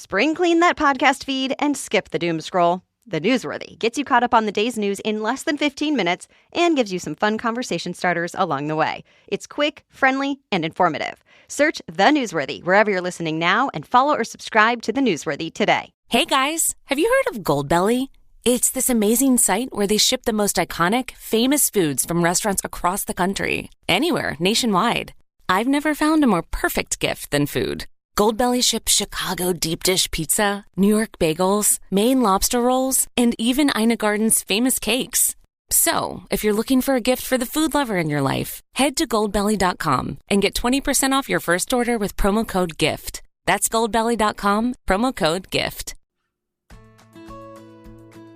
Spring clean that podcast feed and skip the doom scroll. The Newsworthy gets you caught up on the day's news in less than 15 minutes and gives you some fun conversation starters along the way. It's quick, friendly, and informative. Search The Newsworthy wherever you're listening now and follow or subscribe to The Newsworthy today. Hey guys, have you heard of Goldbelly? It's this amazing site where they ship the most iconic, famous foods from restaurants across the country. Anywhere, nationwide. I've never found a more perfect gift than food. Goldbelly ships Chicago deep dish pizza, New York bagels, Maine lobster rolls, and even Ina Garden's famous cakes. So, if you're looking for a gift for the food lover in your life, head to goldbelly.com and get 20% off your first order with promo code GIFT. That's goldbelly.com, promo code GIFT.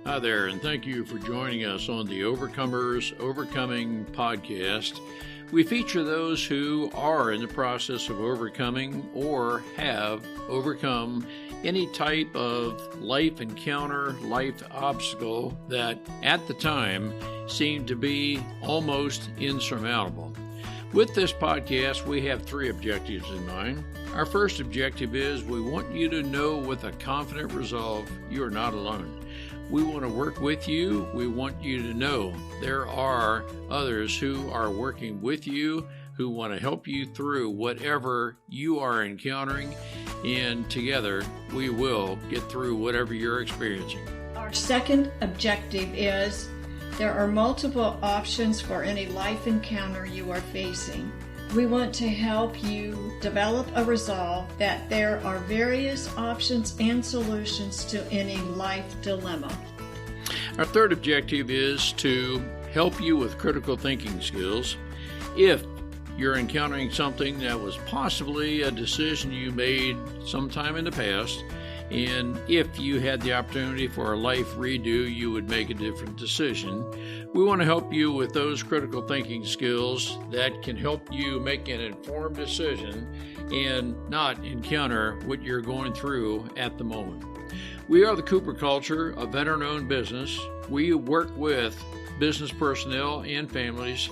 Hi there, and thank you for joining us on the Overcomers Overcoming podcast. We feature those who are in the process of overcoming or have overcome any type of life encounter, life obstacle that at the time seemed to be almost insurmountable. With this podcast, we have three objectives in mind. Our first objective is we want you to know with a confident resolve you are not alone. We want to work with you. We want you to know there are others who are working with you, who want to help you through whatever you are encountering, and together we will get through whatever you're experiencing. Our second objective is there are multiple options for any life encounter you are facing. We want to help you develop a resolve that there are various options and solutions to any life dilemma. Our third objective is to help you with critical thinking skills. If you're encountering something that was possibly a decision you made sometime in the past, and if you had the opportunity for a life redo, you would make a different decision. We want to help you with those critical thinking skills that can help you make an informed decision and not encounter what you're going through at the moment. We are the Cooper Culture, a veteran-owned business. We work with business personnel and families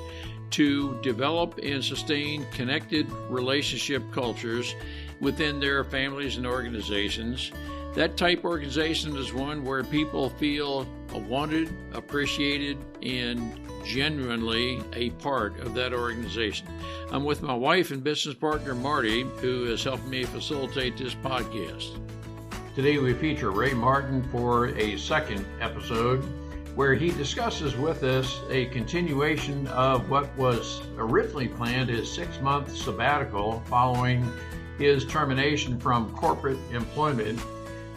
to develop and sustain connected relationship cultures within their families and organizations. That type of organization is one where people feel wanted, appreciated, and genuinely a part of that organization. I'm with my wife and business partner, Marty, who has helped me facilitate this podcast. Today we feature Ray Martin for a second episode where he discusses with us a continuation of what was originally planned as 6-month sabbatical following his termination from corporate employment,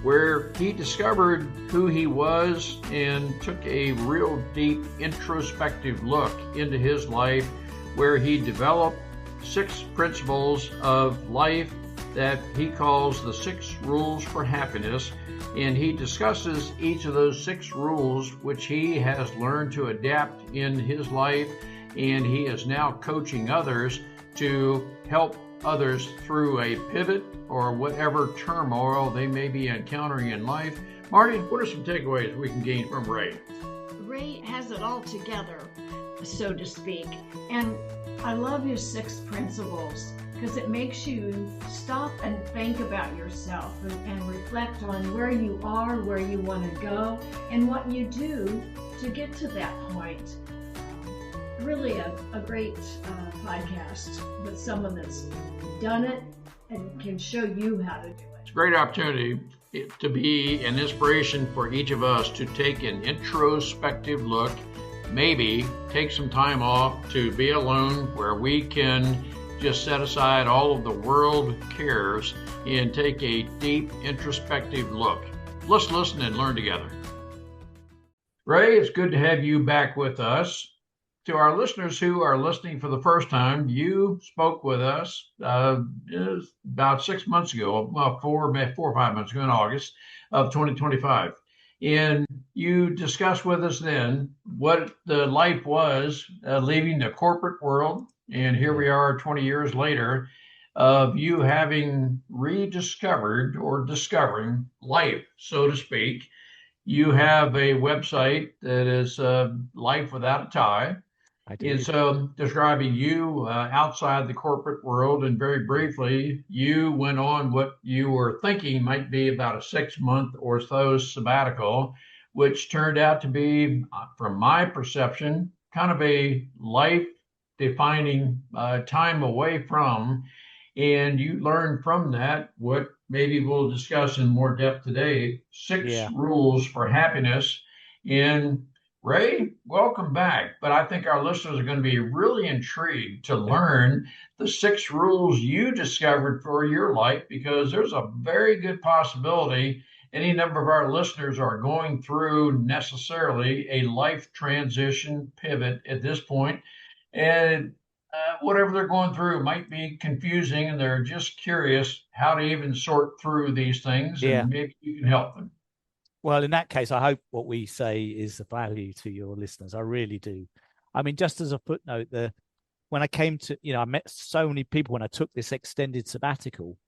where he discovered who he was and took a real deep introspective look into his life, where he developed 6 principles of life that he calls the 6 rules for happiness. And he discusses each of those 6 rules, which he has learned to adapt in his life, and he is now coaching others to help others through a pivot or whatever turmoil they may be encountering in life. Marty, what are some takeaways we can gain from Ray? Ray has it all together, so to speak. And I love his 6 principles because it makes you stop and think about yourself and reflect on where you are, where you want to go, and what you do to get to that point. Really a great podcast with someone that's done it and can show you how to do it. It's a great opportunity to be an inspiration for each of us to take an introspective look, maybe take some time off to be alone where we can just set aside all of the world cares and take a deep introspective look. Let's listen and learn together. Ray, it's good to have you back with us. To our listeners who are listening for the first time, you spoke with us about 6 months ago, well, 4 or 5 months ago in August of 2025. And you discussed with us then what the life was leaving the corporate world. And here we are 20 years later of you having rediscovered or discovering life, so to speak. You have a website that is Life Without a Tie. I do. It's describing you outside the corporate world, and very briefly, you went on what you were thinking might be about a 6 month or so sabbatical, which turned out to be, from my perception, kind of a life defining time away from. And you learned from that what maybe we'll discuss in more depth today: six Yeah. rules for happiness. And Ray, welcome back. But I think our listeners are going to be really intrigued to learn the six rules you discovered for your life, because there's a very good possibility any number of our listeners are going through necessarily a life transition pivot at this point. And whatever they're going through might be confusing, and they're just curious how to even sort through these things, Yeah. and maybe you can help them. Well, in that case, I hope what we say is of value to your listeners. I really do. I mean, just as a footnote, when I came to, I met so many people when I took this extended sabbatical.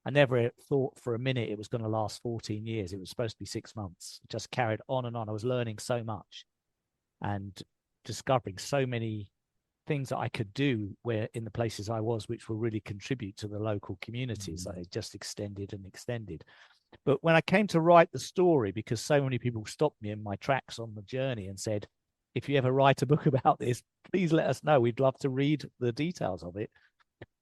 I never thought for a minute it was going to last 14 years. It was supposed to be 6 months. It just carried on and on. I was learning so much and discovering so many things that I could do where in the places I was, which will really contribute to the local communities that I just extended and extended. But when I came to write the story, because so many people stopped me in my tracks on the journey and said, if you ever write a book about this, please let us know. We'd love to read the details of it.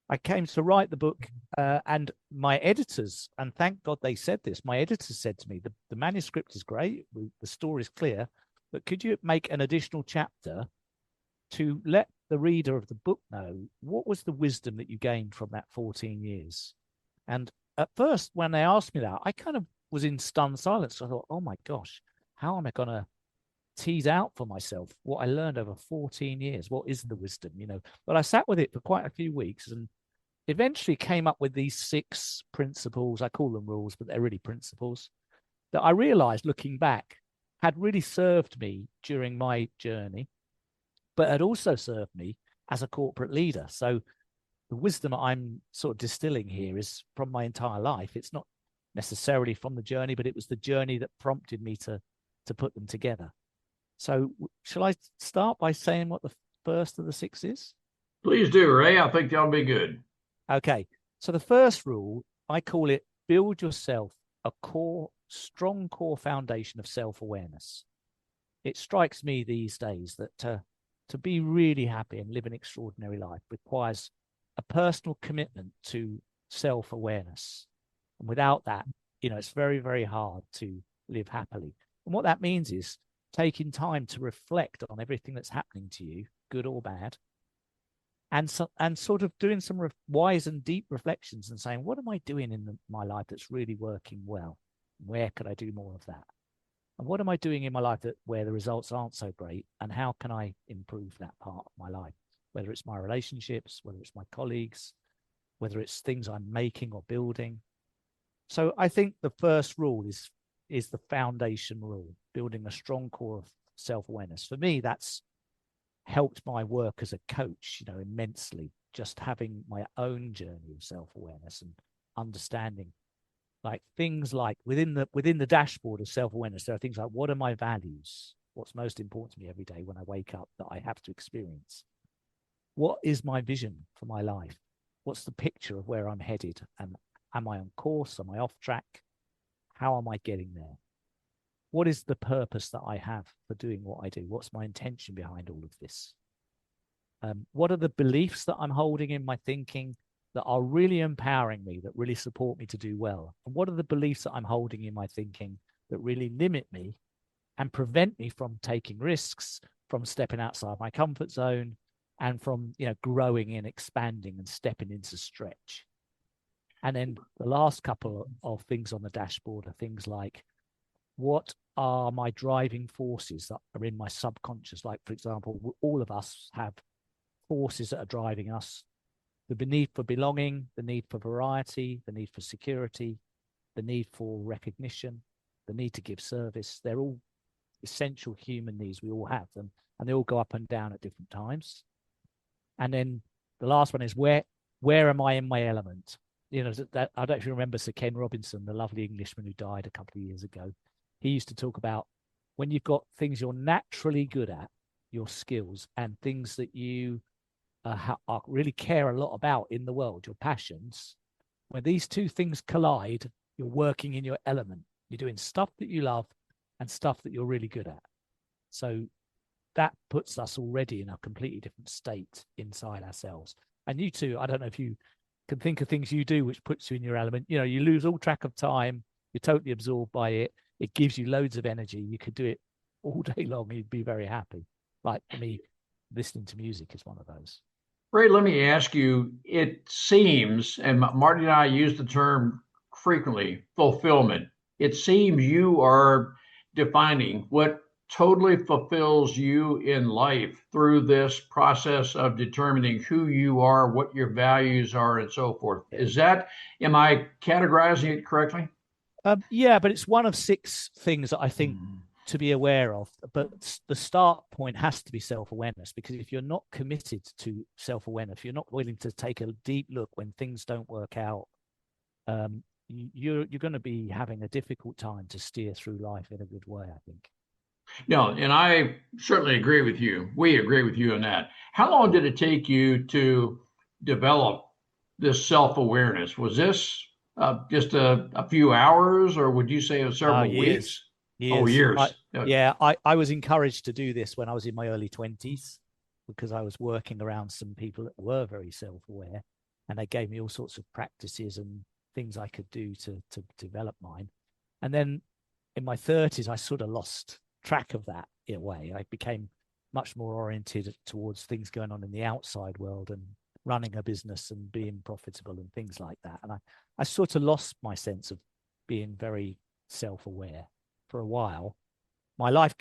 I came to write the book, and my editors, and thank God they said this, my editors said to me, the manuscript is great, the story is clear, but could you make an additional chapter to let the reader of the book know what was the wisdom that you gained from that 14 years? And at first, when they asked me that, I kind of was in stunned silence. I thought, oh my gosh, how am I going to tease out for myself what I learned over 14 years? What is the wisdom, But I sat with it for quite a few weeks and eventually came up with these 6 principles. I call them rules, but they're really principles that I realized looking back had really served me during my journey, but had also served me as a corporate leader. So the wisdom I'm sort of distilling here is from my entire life. It's not necessarily from the journey, but it was the journey that prompted me to put them together. So shall I start by saying what the first of the 6 is? Please do, Ray. I think that'll be good. Okay. So the first rule, I call it build yourself a strong core foundation of self-awareness. It strikes me these days that to be really happy and live an extraordinary life requires a personal commitment to self-awareness. And without that, it's very, very hard to live happily. And what that means is taking time to reflect on everything that's happening to you, good or bad, and sort of doing some wise and deep reflections and saying, what am I doing in my life that's really working well? Where could I do more of that? And what am I doing in my life where the results aren't so great? And how can I improve that part of my life? Whether it's my relationships, whether it's my colleagues, whether it's things I'm making or building. So I think the first rule is the foundation rule, building a strong core of self-awareness. For me, that's helped my work as a coach, immensely, just having my own journey of self-awareness and understanding like things like within the dashboard of self-awareness, there are things like, what are my values? What's most important to me every day when I wake up that I have to experience? What is my vision for my life? What's the picture of where I'm headed? And am I on course? Am I off track? How am I getting there? What is the purpose that I have for doing what I do? What's my intention behind all of this? What are the beliefs that I'm holding in my thinking that are really empowering me, that really support me to do well? And what are the beliefs that I'm holding in my thinking that really limit me and prevent me from taking risks, from stepping outside my comfort zone, and from growing and expanding and stepping into stretch? And then the last couple of things on the dashboard are things like, what are my driving forces that are in my subconscious? Like, for example, all of us have forces that are driving us: the need for belonging, the need for variety, the need for security, the need for recognition, the need to give service. They're all essential human needs. We all have them, and they all go up and down at different times. And then the last one is, where am I in my element? I don't know if you remember Sir Ken Robinson, the lovely Englishman who died a couple of years ago. He used to talk about when you've got things you're naturally good at your skills, and things that you really care a lot about in the world, your passions, when these two things collide, you're working in your element. You're doing stuff that you love and stuff that you're really good at. So that puts us already in a completely different state inside ourselves. And you too, I don't know if you can think of things you do which puts you in your element. You know, you lose all track of time. You're totally absorbed by it. It gives you loads of energy. You could do it all day long. You'd be very happy. Like for me, listening to music is one of those. Ray, let me ask you, it seems, and Marty and I use the term frequently, fulfillment. It seems you are defining what totally fulfills you in life through this process of determining who you are, what your values are, and so forth. Am I categorizing it correctly? Yeah, but it's one of 6 things that I think to be aware of. But the start point has to be self-awareness, because if you're not committed to self-awareness, if you're not willing to take a deep look when things don't work out, you're going to be having a difficult time to steer through life in a good way, I think. No, and I certainly agree with you. We agree with you on that. How long did it take you to develop this self-awareness? Was this just a few hours, or would you say it was several weeks? Years. Oh, years. I was encouraged to do this when I was in my early 20s, because I was working around some people that were very self-aware, and they gave me all sorts of practices and things I could do to develop mine. And then in my 30s, I sort of lost track of that in a way. I became much more oriented towards things going on in the outside world and running a business and being profitable and things like that. And I sort of lost my sense of being very self-aware for a while. My life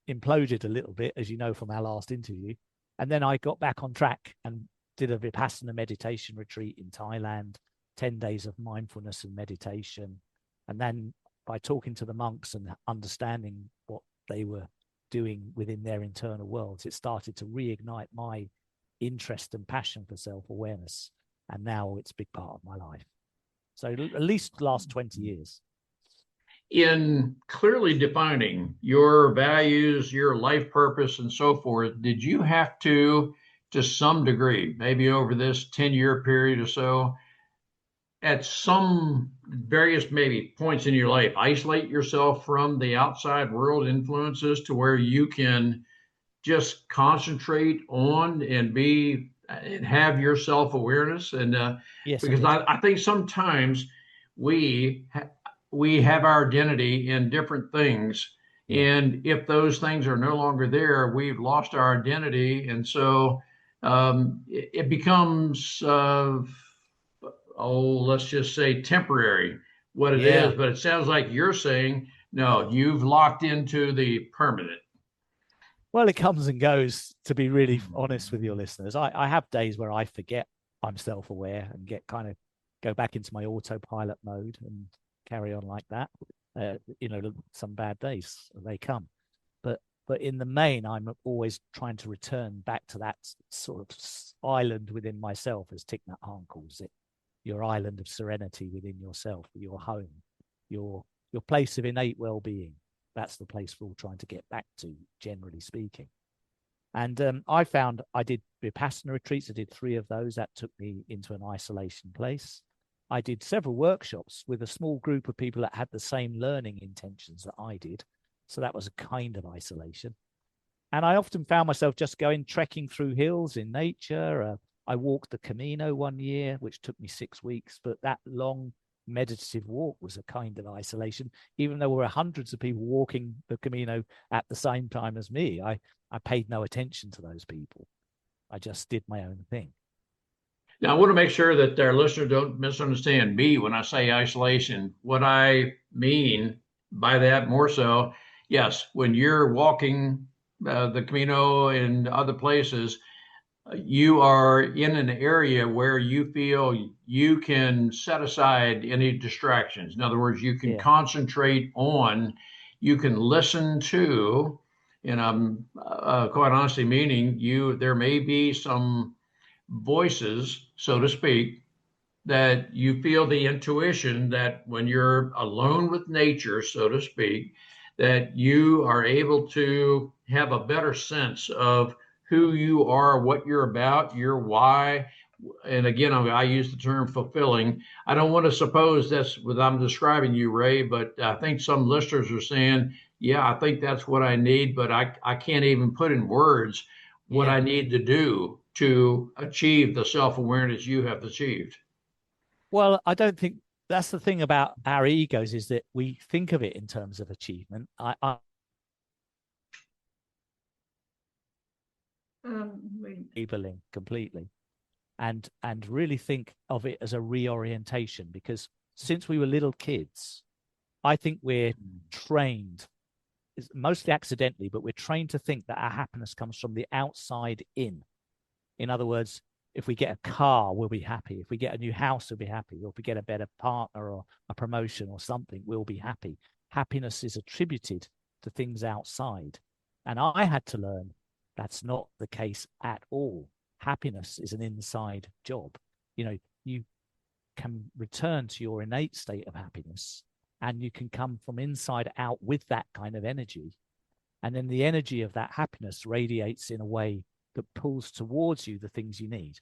imploded a little bit, as you know from our last interview. And then I got back on track and did a Vipassana meditation retreat in Thailand, 10 days of mindfulness and meditation. And then by talking to the monks and understanding what they were doing within their internal worlds, it started to reignite my interest and passion for self-awareness. And now it's a big part of my life. So at least the last 20 years. In clearly defining your values, your life purpose, and so forth, did you have to some degree, maybe over this 10-year period or so, at some various maybe points in your life, isolate yourself from the outside world influences to where you can just concentrate on and have your self-awareness? And yes, because I think sometimes we have our identity in different things, and if those things are no longer there, we've lost our identity. And so it becomes let's just say temporary, what it is. But it sounds like you're saying, no, you've locked into the permanent. Well, it comes and goes, to be really honest with your listeners. I have days where I forget I'm self-aware and go back into my autopilot mode and carry on like that. Some bad days, they come. But in the main, I'm always trying to return back to that sort of island within myself, as Thich Nhat Hanh calls it. Your island of serenity within yourself, your home, your place of innate well-being. That's the place we're all trying to get back to, generally speaking. And I found I did Vipassana retreats. I did 3 of those. That took me into an isolation place. I did several workshops with a small group of people that had the same learning intentions that I did. So that was a kind of isolation. And I often found myself just going trekking through hills in nature. I walked the Camino one year, which took me 6 weeks, but that long meditative walk was a kind of isolation. Even though there were hundreds of people walking the Camino at the same time as me, I paid no attention to those people. I just did my own thing. Now, I want to make sure that our listeners don't misunderstand me when I say isolation. What I mean by that more so, yes, when you're walking the Camino and other places, you are in an area where you feel you can set aside any distractions. In other words, you can concentrate on, you can listen to, and I'm quite honestly meaning there may be some voices, so to speak, that you feel the intuition that when you're alone with nature, so to speak, that you are able to have a better sense of who you are, what you're about, your why. And again, I use the term fulfilling. I don't want to suppose that's what I'm describing you, Ray, but I think some listeners are saying, yeah, I think that's what I need, but I can't even put in words what I need to do to achieve the self-awareness you have achieved. Well, I don't think that's the thing about our egos, is that we think of it in terms of achievement. Labeling completely, and really think of it as a reorientation, because since we were little kids, I think we're trained, mostly accidentally, but we're trained to think that our happiness comes from the outside in. In other words, if we get a car, we'll be happy. If we get a new house, we'll be happy. Or if we get a better partner or a promotion or something, we'll be happy. Happiness is attributed to things outside. And I had to learn that's not the case at all. Happiness is an inside job. You know, you can return to your innate state of happiness, and you can come from inside out with that kind of energy. And then the energy of that happiness radiates in a way that pulls towards you the things you need.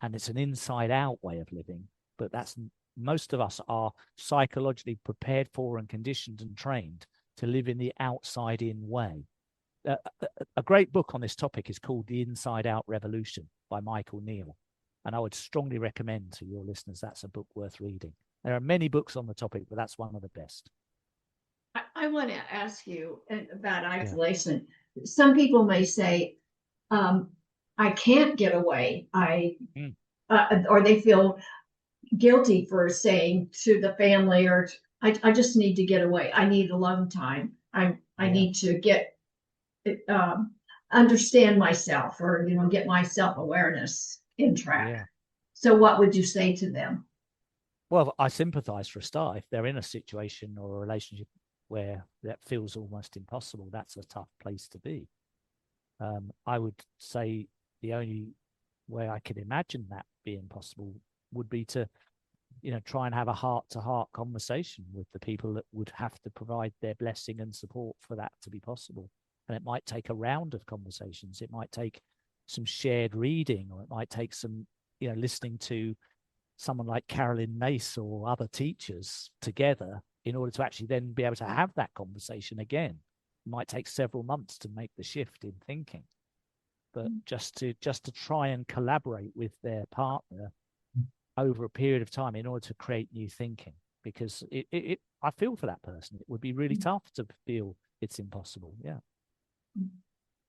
And it's an inside out way of living, but that's, most of us are psychologically prepared for and conditioned and trained to live in the outside in way. A great book on this topic is called The Inside Out Revolution by Michael Neill. And I would strongly recommend to your listeners, that's a book worth reading. There are many books on the topic, but that's one of the best. I want to ask you about isolation. Yeah. Some people may say, I can't get away. Or they feel guilty for saying to the family, or I just need to get away. I need alone time. I need to get understand myself, or get my self-awareness in track. Yeah. So what would you say to them? Well, I sympathize for a start. If they're in a situation or a relationship where that feels almost impossible, that's a tough place to be. I would say the only way I could imagine that being possible would be to, try and have a heart-to-heart conversation with the people that would have to provide their blessing and support for that to be possible. And it might take a round of conversations. It might take some shared reading, or it might take some, listening to someone like Carolyn Mace or other teachers together in order to actually then be able to have that conversation again. It might take several months to make the shift in thinking, but just to try and collaborate with their partner over a period of time in order to create new thinking, because I feel for that person. It would be really tough to feel it's impossible. Yeah.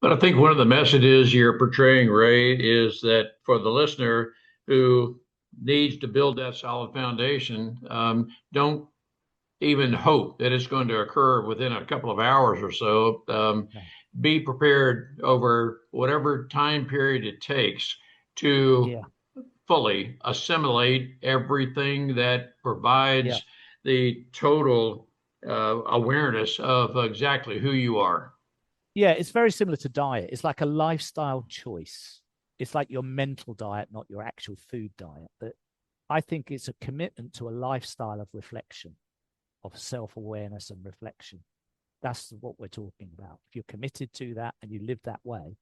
But I think one of the messages you're portraying, Ray, is that for the listener who needs to build that solid foundation, don't even hope that it's going to occur within a couple of hours or so. Be prepared over whatever time period it takes to fully assimilate everything that provides the total awareness of exactly who you are. Yeah, it's very similar to diet. It's like a lifestyle choice. It's like your mental diet, not your actual food diet. But I think it's a commitment to a lifestyle of reflection, of self-awareness and reflection. That's what we're talking about. If you're committed to that and you live that way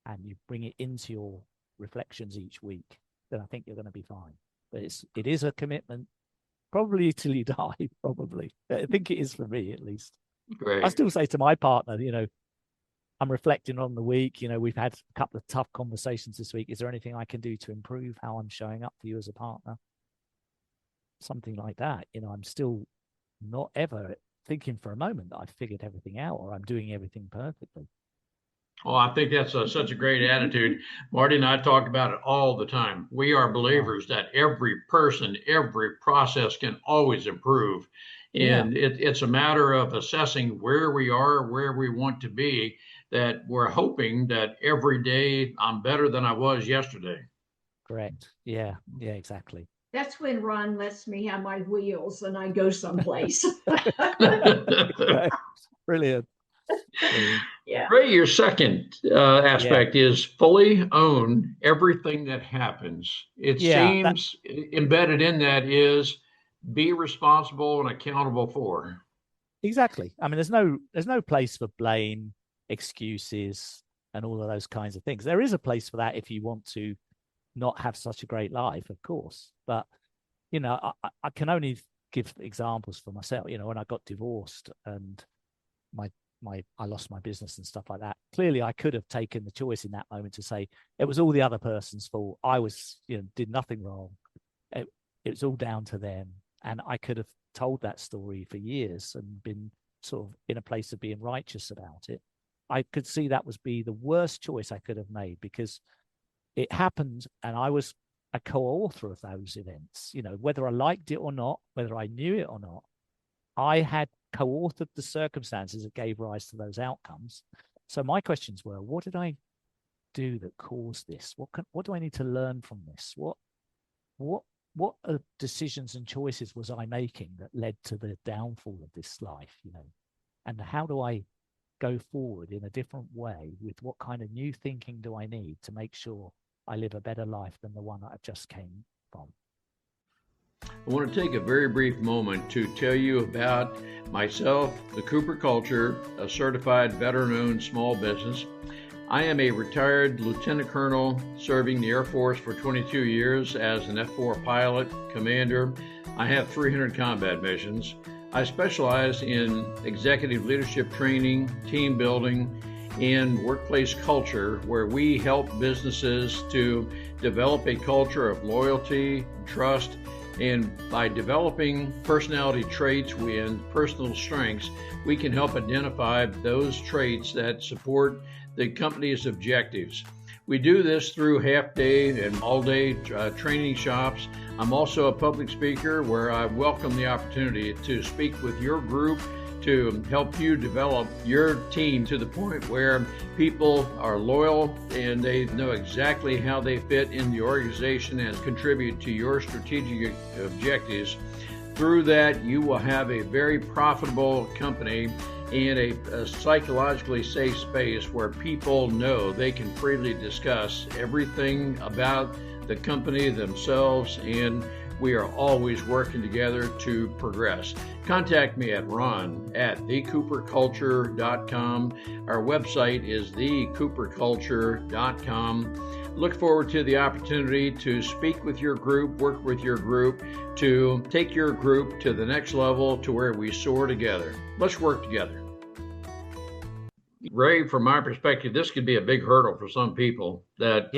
and you bring it into your reflections each week, then I think you're going to be fine. But it is a commitment, probably till you die, probably. I think it is for me, at least. Great. I still say to my partner, I'm reflecting on the week. We've had a couple of tough conversations this week. Is there anything I can do to improve how I'm showing up for you as a partner? Something like that. I'm still not ever thinking for a moment that I've figured everything out or I'm doing everything perfectly. Well, I think that's such a great attitude. Marty and I talk about it all the time. We are believers that every person, every process can always improve. And it's a matter of assessing where we are, where we want to be, that we're hoping that every day I'm better than I was yesterday. Correct. Yeah, exactly. That's when Ron lets me have my wheels and I go someplace. Brilliant. Yeah. Ray, your second aspect is fully own everything that happens. It seems embedded in that is be responsible and accountable for. Exactly. I mean, there's no place for blame. excuses and all of those kinds of things. There is a place for that if you want to not have such a great life, of course. But, you know, I can only give examples for myself. You know, when I got divorced and I lost my business and stuff like that. Clearly, I could have taken the choice in that moment to say it was all the other person's fault. I was, you know, did nothing wrong. It was all down to them. And I could have told that story for years and been sort of in a place of being righteous about it. I could see that was be the worst choice I could have made, because it happened and I was a co-author of those events. You know, whether I liked it or not, whether I knew it or not, I had co-authored the circumstances that gave rise to those outcomes. So my questions were, what did I do that caused this? What do I need to learn from this? What decisions and choices was I making that led to the downfall of this life, you know? And how do I go forward in a different way? With what kind of new thinking do I need to make sure I live a better life than the one that I've just came from? I want to take a very brief moment to tell you about myself, the Cooper Culture, a certified veteran-owned small business. I am a retired lieutenant colonel serving the Air Force for 22 years as an F-4 pilot, commander. I have 300 combat missions. I specialize in executive leadership training, team building, and workplace culture, where we help businesses to develop a culture of loyalty, trust, and by developing personality traits and personal strengths, we can help identify those traits that support the company's objectives. We do this through half-day and all-day training shops. I'm also a public speaker where I welcome the opportunity to speak with your group to help you develop your team to the point where people are loyal and they know exactly how they fit in the organization and contribute to your strategic objectives. Through that, you will have a very profitable company and a psychologically safe space where people know they can freely discuss everything about the company themselves, and we are always working together to progress. Contact me at ron@thecooperculture.com. Our website is thecooperculture.com. Look forward to the opportunity to speak with your group, work with your group, to take your group to the next level to where we soar together. Let's work together. Ray, from my perspective, this could be a big hurdle for some people that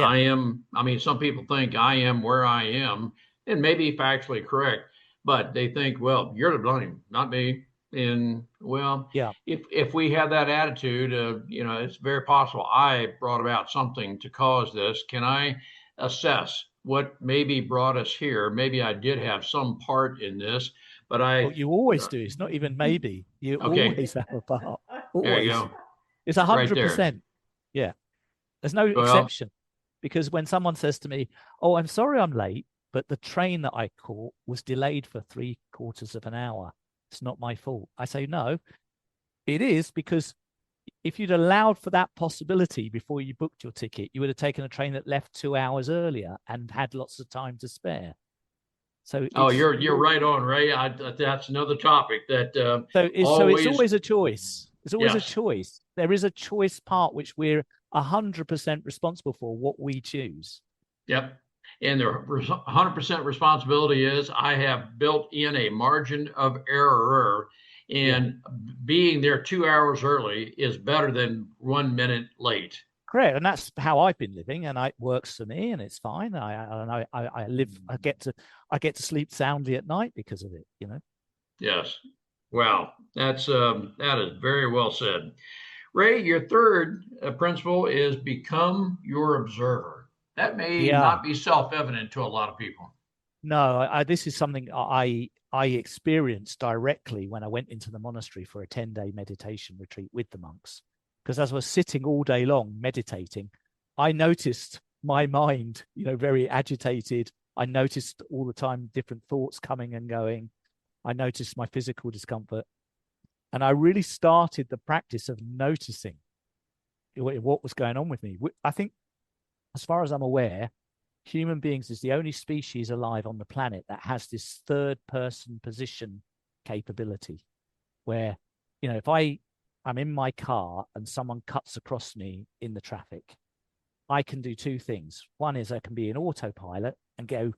some people think I am where I am, and maybe factually correct, but they think, well, you're to blame, not me. And well, if we have that attitude, it's very possible I brought about something to cause this. Can I assess what maybe brought us here? Maybe I did have some part in this, but you always do. It's not even maybe. You always have a part. Always. There you go. It's 100%. Yeah. There's no exception. Because when someone says to me, oh, I'm sorry I'm late, but the train that I caught was delayed for 3/4 of an hour. It's not my fault. I say, no, it is, because if you'd allowed for that possibility before you booked your ticket, you would have taken a train that left 2 hours earlier and had lots of time to spare. So you're right on, Ray. That's another topic that so it's always a choice. It's always a choice. There is a choice part which we're 100% responsible for, what we choose. Yep. And the 100% responsibility is I have built in a margin of error, and being there 2 hours early is better than 1 minute late. Correct. And that's how I've been living, and it works for me, and it's fine. I get to sleep soundly at night because of it, you know? Yes. Wow. That is very well said. Ray, your third principle is become your observer. That may not be self-evident to a lot of people. No, this is something I experienced directly when I went into the monastery for a 10-day meditation retreat with the monks. Because as I was sitting all day long meditating, I noticed my mind, very agitated. I noticed all the time different thoughts coming and going. I noticed my physical discomfort. And I really started the practice of noticing what was going on with me. I think, as far as I'm aware, human beings is the only species alive on the planet that has this third person position capability, where, if I I'm in my car and someone cuts across me in the traffic, I can do two things. One is I can be in autopilot and go,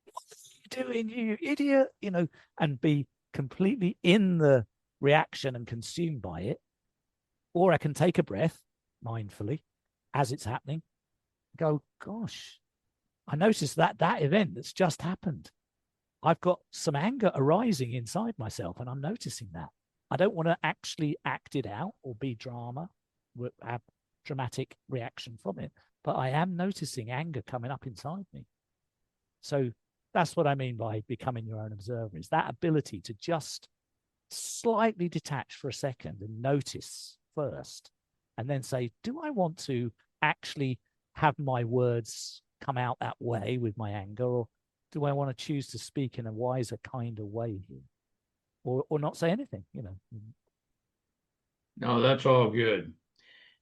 "What are you doing, you idiot?" And be completely in the reaction and consumed by it. Or I can take a breath mindfully as it's happening, go, "Gosh, I noticed that event that's just happened. I've got some anger arising inside myself, and I'm noticing that. I don't want to actually act it out or be have dramatic reaction from it, but I am noticing anger coming up inside me." So that's what I mean by becoming your own observer, is that ability to just slightly detach for a second and notice first, and then say, do I want to actually have my words come out that way with my anger, or do I want to choose to speak in a wiser, kinder way here? Or not say anything, No, that's all good.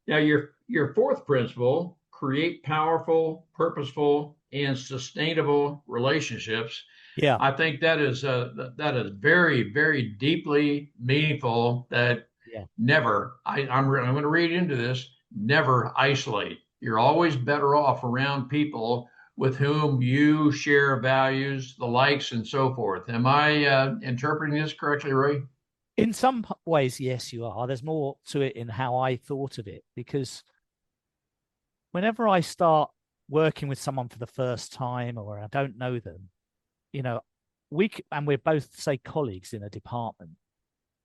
Now, your fourth principle, create powerful, purposeful, and sustainable relationships. Yeah. I think that is very, very deeply meaningful. That I'm going to read into this. Never isolate. You're always better off around people with whom you share values, the likes, and so forth. Am I interpreting this correctly, Ray? In some ways, yes, you are. There's more to it in how I thought of it, because whenever I start working with someone for the first time, or I don't know them, we're both, say, colleagues in a department,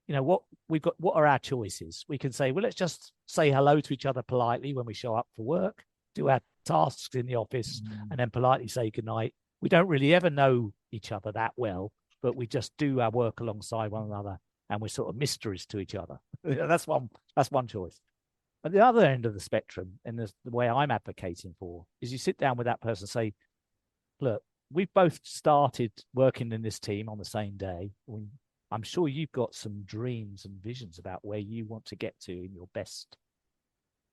what are our choices? We can say, well, let's just say hello to each other politely when we show up for work, do our tasks in the office, and then politely say goodnight. We don't really ever know each other that well, but we just do our work alongside one another, and we're sort of mysteries to each other. That's one choice. At the other end of the spectrum, and the way I'm advocating for, is you sit down with that person and say, look, we've both started working in this team on the same day. I'm sure you've got some dreams and visions about where you want to get to in your best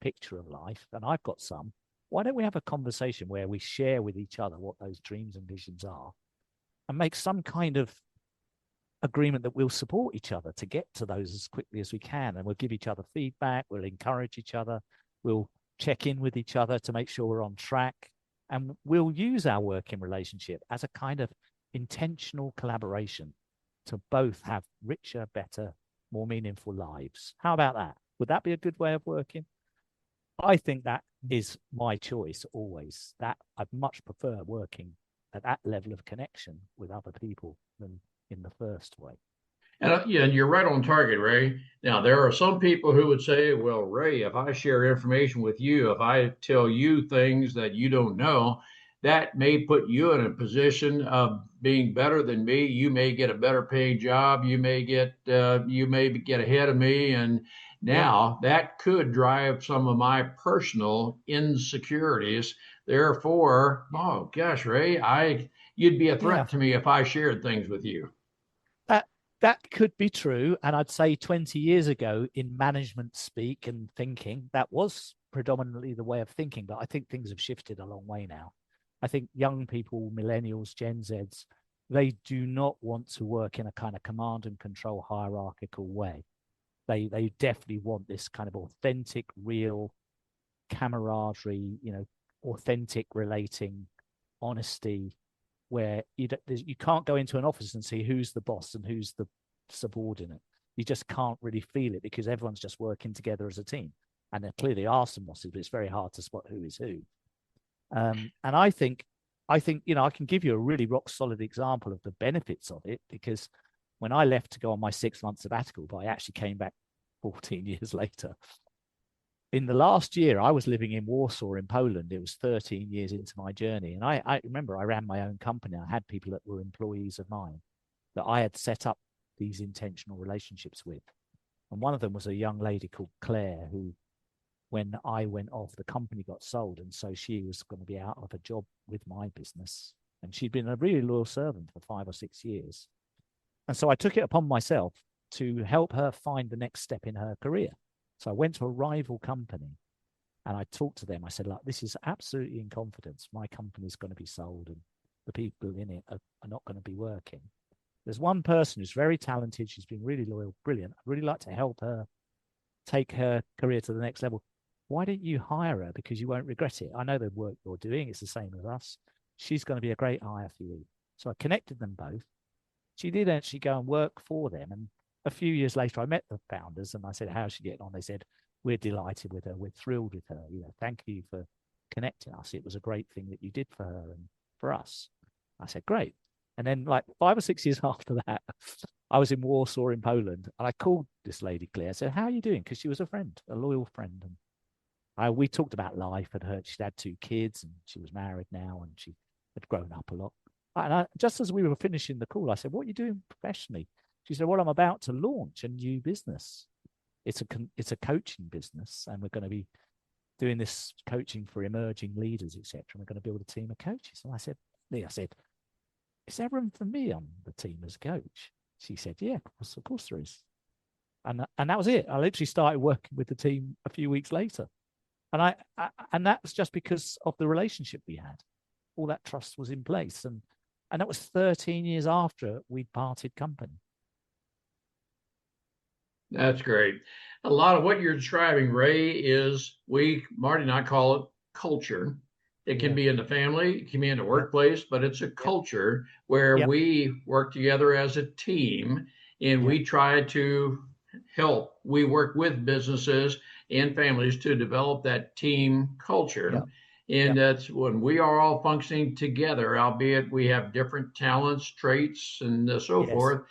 picture of life, and I've got some. Why don't we have a conversation where we share with each other what those dreams and visions are, and make some kind of agreement that we'll support each other to get to those as quickly as we can, and we'll give each other feedback, we'll encourage each other, we'll check in with each other to make sure we're on track, and we'll use our working relationship as a kind of intentional collaboration to both have richer, better, more meaningful lives. How about that? Would that be a good way of working? I think that is my choice always. That I'd much prefer working at that level of connection with other people than in the first way. And and you're right on target, Ray. Now, there are some people who would say, well, Ray, if I share information with you, if I tell you things that you don't know, that may put you in a position of being better than me. You may get a better paying job. You may get ahead of me. And now that could drive some of my personal insecurities. Therefore, oh gosh, Ray, you'd be a threat to me if I shared things with you. That could be true. And I'd say 20 years ago in management speak and thinking, that was predominantly the way of thinking. But I think things have shifted a long way now. I think young people, millennials, Gen Zs, they do not want to work in a kind of command and control hierarchical way. They definitely want this kind of authentic, real camaraderie, authentic relating, honesty, where you can't go into an office and see who's the boss and who's the subordinate. You just can't really feel it because everyone's just working together as a team. And there clearly are some bosses, but it's very hard to spot who is who. And I think, I can give you a really rock solid example of the benefits of it, because when I left to go on my 6-month sabbatical, but I actually came back 14 years later. In the last year, I was living in Warsaw in Poland. It was 13 years into my journey. And I remember I ran my own company. I had people that were employees of mine that I had set up these intentional relationships with. And one of them was a young lady called Claire, who, when I went off, the company got sold. And so she was going to be out of a job with my business. And she'd been a really loyal servant for 5 or 6 years. And so I took it upon myself to help her find the next step in her career. So I went to a rival company and I talked to them. I said, look, this is absolutely in confidence. My company's going to be sold and the people in it are not going to be working. There's one person who's very talented. She's been really loyal, brilliant. I'd really like to help her take her career to the next level. Why don't you hire her? Because you won't regret it. I know the work you're doing. It's the same as us. She's going to be a great hire for you. So I connected them both. She did actually go and work for them. And a few years later, I met the founders and I said, how's she getting on? They said, we're delighted with her. We're thrilled with her. Thank you for connecting us. It was a great thing that you did for her and for us. I said, great. And then like 5 or 6 years after that, I was in Warsaw in Poland and I called this lady, Claire. I said, how are you doing? Because she was a friend, a loyal friend. And we talked about life and she'd had 2 kids and she was married now and she had grown up a lot. And just as we were finishing the call, I said, what are you doing professionally? She said, well, I'm about to launch a new business. It's a coaching business and we're going to be doing this coaching for emerging leaders, etc. And we're going to build a team of coaches. And I said, is there room for me on the team as coach? She said, yeah, of course there is. And that was it. I literally started working with the team a few weeks later. And that was just because of the relationship we had. All that trust was in place. And that was 13 years after we'd parted company. That's great. A lot of what you're describing, Ray, is Marty and I call it culture. It can be in the family, it can be in the workplace, but it's a culture where we work together as a team and we try to help. We work with businesses and families to develop that team culture. And that's when we are all functioning together, albeit we have different talents, traits, and so forth.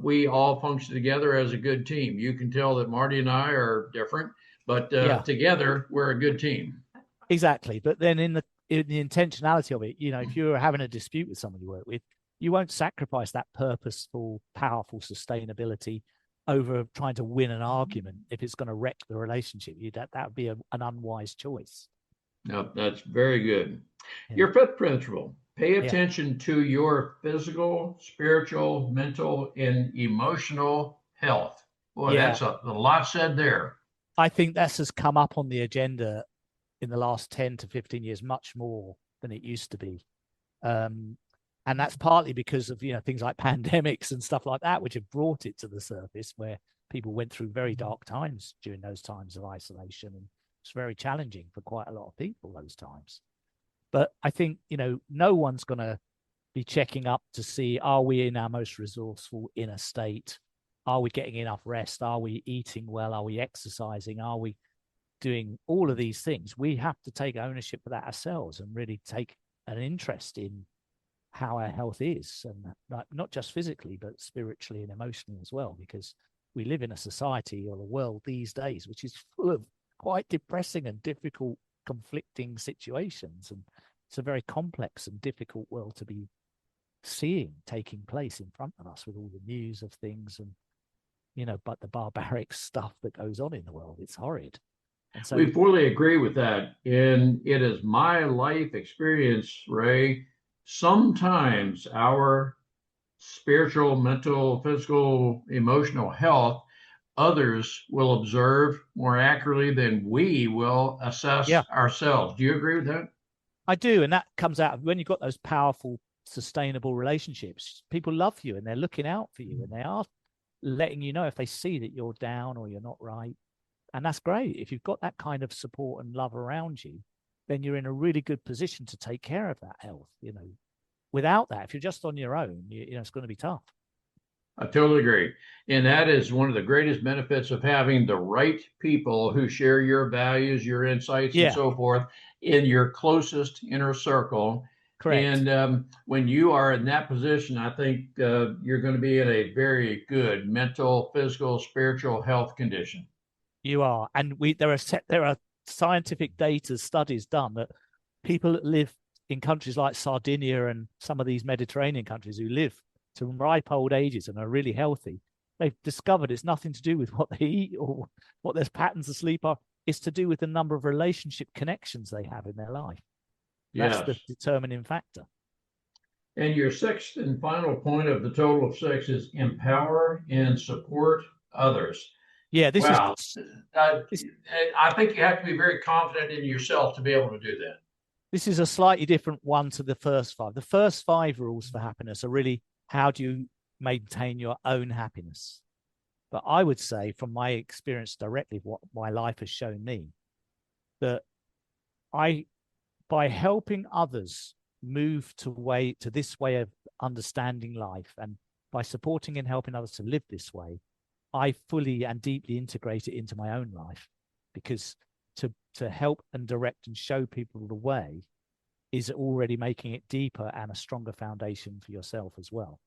We all function together as a good team. You can tell that Marty and I are different, but together we're a good team. Exactly. But then in the intentionality of it, if you're having a dispute with someone you work with, you won't sacrifice that purposeful, powerful sustainability over trying to win an argument if it's going to wreck the relationship. That would be an unwise choice. No, that's very good. Your 5th principle, pay attention to your physical, spiritual, mental, and emotional health. Boy, that's a lot said there. I think this has come up on the agenda in the last 10 to 15 years, much more than it used to be. And that's partly because of, things like pandemics and stuff like that, which have brought it to the surface, where people went through very dark times during those times of isolation. And it's very challenging for quite a lot of people those times. But I think, no one's going to be checking up to see, are we in our most resourceful inner state? Are we getting enough rest? Are we eating well? Are we exercising? Are we doing all of these things? We have to take ownership of that ourselves and really take an interest in how our health is, and not just physically, but spiritually and emotionally as well, because we live in a society or a world these days which is full of quite depressing and difficult, conflicting situations. And it's a very complex and difficult world to be seeing taking place in front of us, with all the news of things and, but the barbaric stuff that goes on in the world. It's horrid. And so we fully agree with that. And it is my life experience, Ray, sometimes our spiritual, mental, physical, emotional health, others will observe more accurately than we will assess ourselves. Do you agree with that? I do. And that comes out when you've got those powerful, sustainable relationships. People love you and they're looking out for you, and they are letting you know if they see that you're down or you're not right. And that's great. If you've got that kind of support and love around you, then you're in a really good position to take care of that health. Without that, if you're just on your own, it's going to be tough. I totally agree. And that is one of the greatest benefits of having the right people who share your values, your insights, and so forth in your closest inner circle. Correct. And when you are in that position, I think you're going to be in a very good mental, physical, spiritual health condition. You are. And there are scientific data studies done that people that live in countries like Sardinia and some of these Mediterranean countries who live to ripe old ages and are really healthy, they've discovered it's nothing to do with what they eat or what their patterns of sleep are. It's to do with the number of relationship connections they have in their life. That's the determining factor. And your 6th and final point of the total of 6 is empower and support others. Yeah, this is. I think you have to be very confident in yourself to be able to do that. This is a slightly different one to the first 5. The first 5 rules for happiness are really, how do you maintain your own happiness? But I would say, from my experience directly, what my life has shown me, that by helping others move to this way of understanding life, and by supporting and helping others to live this way, I fully and deeply integrate it into my own life, because to help and direct and show people the way is already making it deeper and a stronger foundation for yourself as well.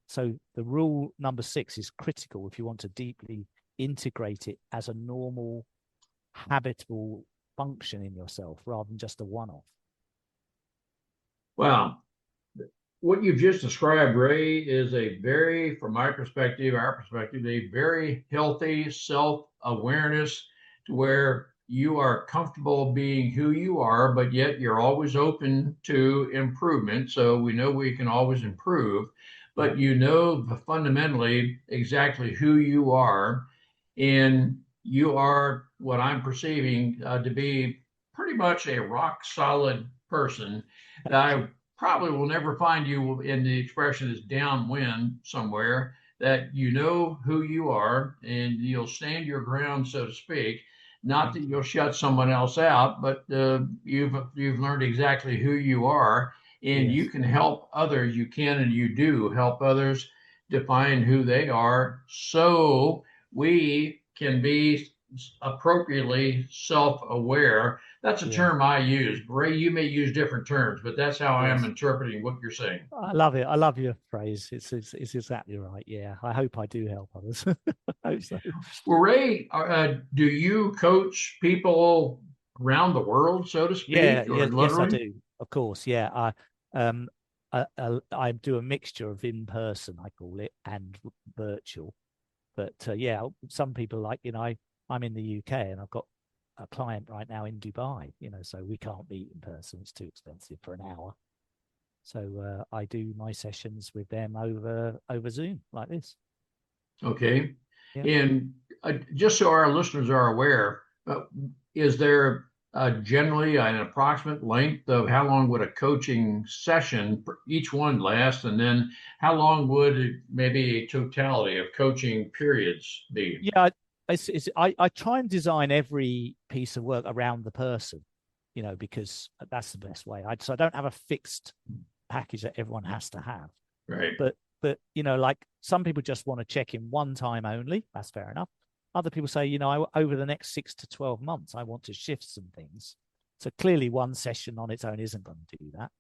So the rule number 6 is critical if you want to deeply integrate it as a normal, habitable function in yourself rather than just a one-off. Wow. What you've just described, Ray, is from my perspective, our perspective, a very healthy self-awareness to where you are comfortable being who you are, but yet you're always open to improvement. So we know we can always improve, but you know fundamentally exactly who you are. And you are what I'm perceiving to be pretty much a rock solid person. I probably will never find you in the expression is downwind somewhere, that you know who you are and you'll stand your ground, so to speak. Not that you'll shut someone else out, but you've learned exactly who you are, and you can help others. You can and you do help others define who they are, so we can be appropriately self-aware. That's a term I use. Ray, you may use different terms, but that's how I am interpreting what you're saying. I love it. I love your phrase. It's exactly right. Yeah, I hope I do help others. I hope so. Well, Ray, do you coach people around the world, so to speak? Yes, I do. Of course, yeah. I do a mixture of in-person, I call it, and virtual. But some people, like, I'm in the UK and I've got a client right now in Dubai, so we can't meet in person. It's too expensive for an hour. So I do my sessions with them over Zoom like this. Okay. Yeah. And just so our listeners are aware, is there generally an approximate length of how long would a coaching session for each one last? And then how long would maybe a totality of coaching periods be? Yeah, I try and design every piece of work around the person, because that's the best way. So I don't have a fixed package that everyone has to have. Right. But like some people just want to check in one time only. That's fair enough. Other people say, over the next 6 to 12 months, I want to shift some things. So clearly one session on its own isn't going to do that.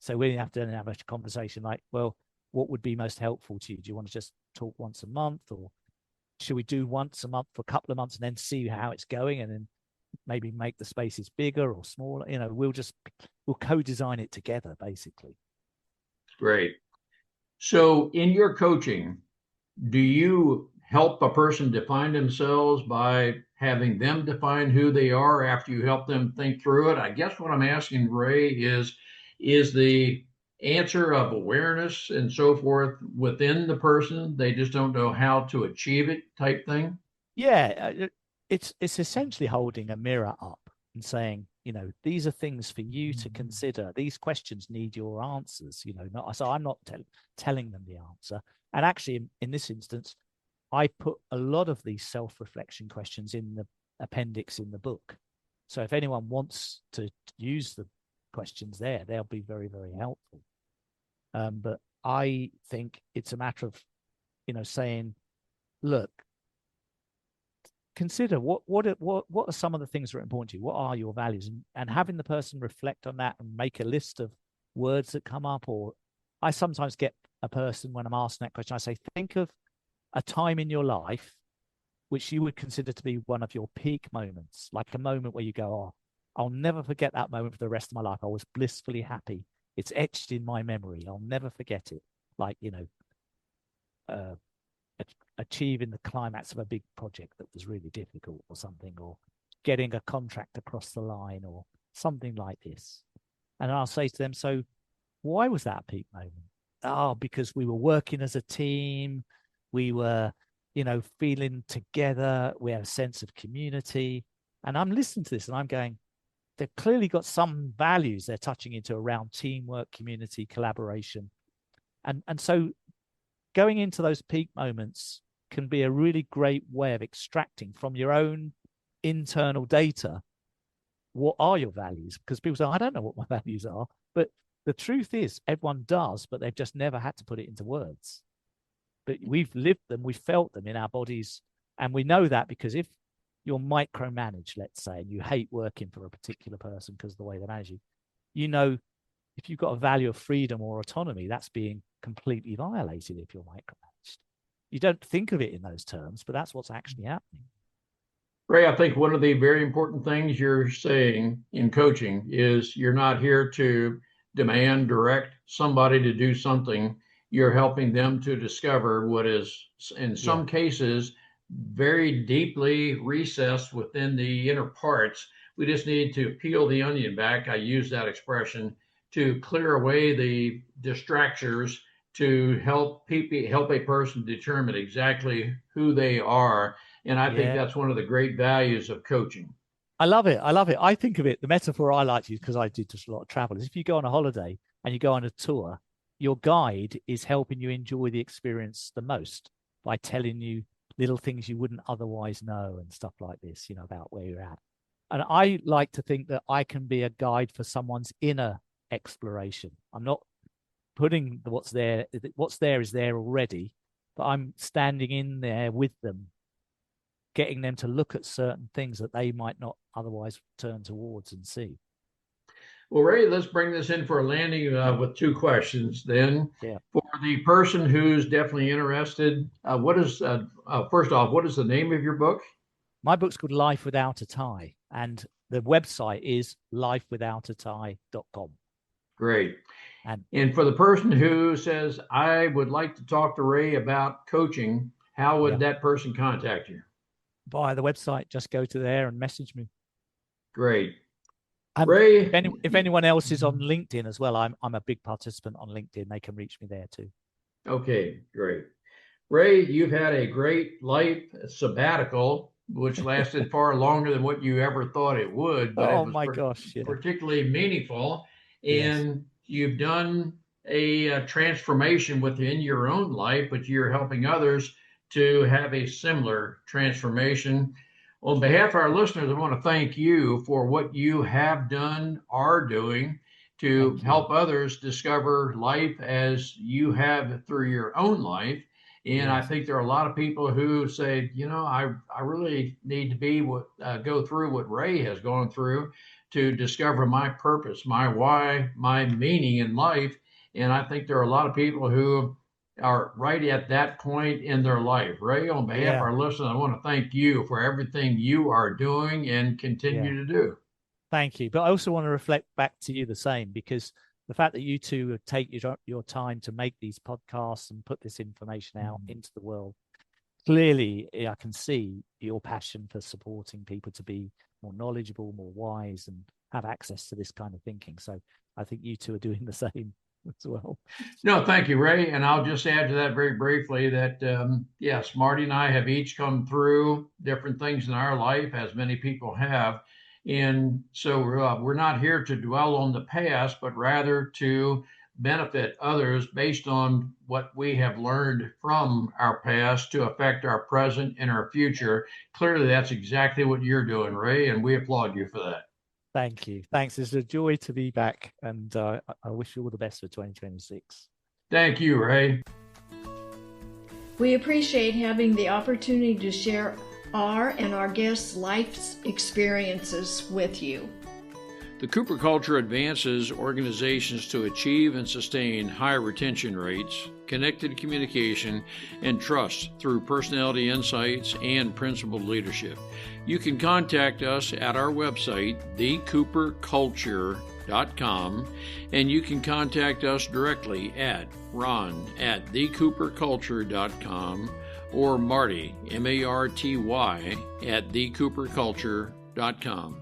So we have to have a conversation like, well, what would be most helpful to you? Do you want to just talk once a month, or should we do once a month for a couple of months and then see how it's going, and then maybe make the spaces bigger or smaller? We'll co-design it together, basically. Great. So in your coaching, do you help a person define themselves by having them define who they are after you help them think through it? I guess what I'm asking, Ray, is the answer of awareness and so forth within the person, they just don't know how to achieve it type thing? Yeah, it's essentially holding a mirror up and saying, these are things for you to consider. These questions need your answers, so I'm not telling them the answer. And actually, in this instance, I put a lot of these self-reflection questions in the appendix in the book. So if anyone wants to use the questions there, they'll be very, very helpful. But I think it's a matter of, saying, look, consider what are some of the things that are important to you? What are your values? And having the person reflect on that and make a list of words that come up. Or I sometimes get a person, when I'm asking that question, I say, think of a time in your life which you would consider to be one of your peak moments, like a moment where you go, oh, I'll never forget that moment for the rest of my life. I was blissfully happy. It's etched in my memory. I'll never forget it. Like, achieving the climax of a big project that was really difficult or something, or getting a contract across the line or something like this. And I'll say to them, so why was that a peak moment? Oh, because we were working as a team. We were, feeling together. We had a sense of community. And I'm listening to this and I'm going, they've clearly got some values they're touching into around teamwork, community, collaboration. And so going into those peak moments can be a really great way of extracting from your own internal data what are your values. Because people say, I don't know what my values are. But the truth is, everyone does, but they've just never had to put it into words. But we've lived them, we've felt them in our bodies. And we know that because if you're micromanaged, let's say, and you hate working for a particular person because of the way they manage you, you know, if you've got a value of freedom or autonomy, that's being completely violated if you're micromanaged. You don't think of it in those terms, but that's what's actually happening. Ray, I think one of the very important things you're saying in coaching is you're not here to demand, direct somebody to do something. You're helping them to discover what is, in some cases, very deeply recessed within the inner parts. We just need to peel the onion back. I use that expression to clear away the distractors to help a person determine exactly who they are. And I think that's one of the great values of coaching. I love it. I think of it, the metaphor I like to use, because I did just a lot of travel, is if you go on a holiday and you go on a tour, your guide is helping you enjoy the experience the most by telling you little things you wouldn't otherwise know and stuff like this, you know, about where you're at. And I like to think that I can be a guide for someone's inner exploration. I'm not putting what's there is there already, but I'm standing in there with them, getting them to look at certain things that they might not otherwise turn towards and see. Well, Ray, let's bring this in for a landing with two questions then. Yeah. For the person who's definitely interested, first off, what is the name of your book? My book's called Life Without a Tie, and the website is lifewithoutatie.com. Great. And for the person who says, I would like to talk to Ray about coaching, how would that person contact you? Via the website, just go to there and message me. Great. And Ray, if anyone else is on LinkedIn as well, I'm a big participant on LinkedIn. They can reach me there too. Okay, great. Ray, you've had a great life sabbatical, which lasted far longer than what you ever thought it would. But oh my gosh, particularly meaningful. And you've done a transformation within your own life, but you're helping others to have a similar transformation. On behalf of our listeners, I want to thank you for what you have done, are doing to help others discover life as you have through your own life. And I think there are a lot of people who say, you know, I really need to go through what Ray has gone through to discover my purpose, my why, my meaning in life. And I think there are a lot of people who are right at that point in their life. Ray, on behalf of our listeners, I want to thank you for everything you are doing and continue to do. Thank you. But I also want to reflect back to you the same, because the fact that you two take your time to make these podcasts and put this information out into the world, clearly I can see your passion for supporting people to be more knowledgeable, more wise, and have access to this kind of thinking. So I think you two are doing the same as well. No, thank you, Ray. And I'll just add to that very briefly that, yes, Marty and I have each come through different things in our life, as many people have. And so we're not here to dwell on the past, but rather to benefit others based on what we have learned from our past to affect our present and our future. Clearly, that's exactly what you're doing, Ray, and we applaud you for that. Thank you. Thanks. It's a joy to be back, and I wish you all the best for 2026. Thank you, Ray. We appreciate having the opportunity to share our and our guests' life experiences with you. The Cooper Culture advances organizations to achieve and sustain high retention rates, connected communication, and trust through personality insights and principled leadership. You can contact us at our website, thecooperculture.com, and you can contact us directly at ron@thecooperculture.com or Marty, M-A-R-T-Y, at thecooperculture.com.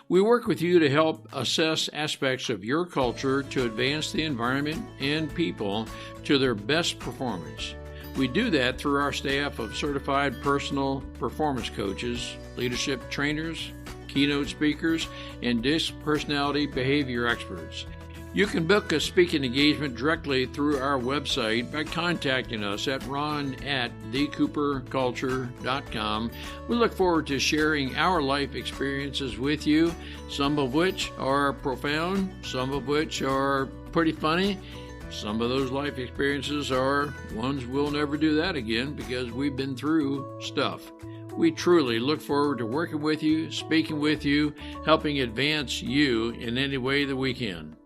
We work with you to help assess aspects of your culture to advance the environment and people to their best performance. We do that through our staff of certified personal performance coaches, leadership trainers, keynote speakers, and DISC personality behavior experts. You can book a speaking engagement directly through our website by contacting us at ron@thecooperculture.com. We look forward to sharing our life experiences with you, some of which are profound, some of which are pretty funny. Some of those life experiences are ones we'll never do that again because we've been through stuff. We truly look forward to working with you, speaking with you, helping advance you in any way that we can.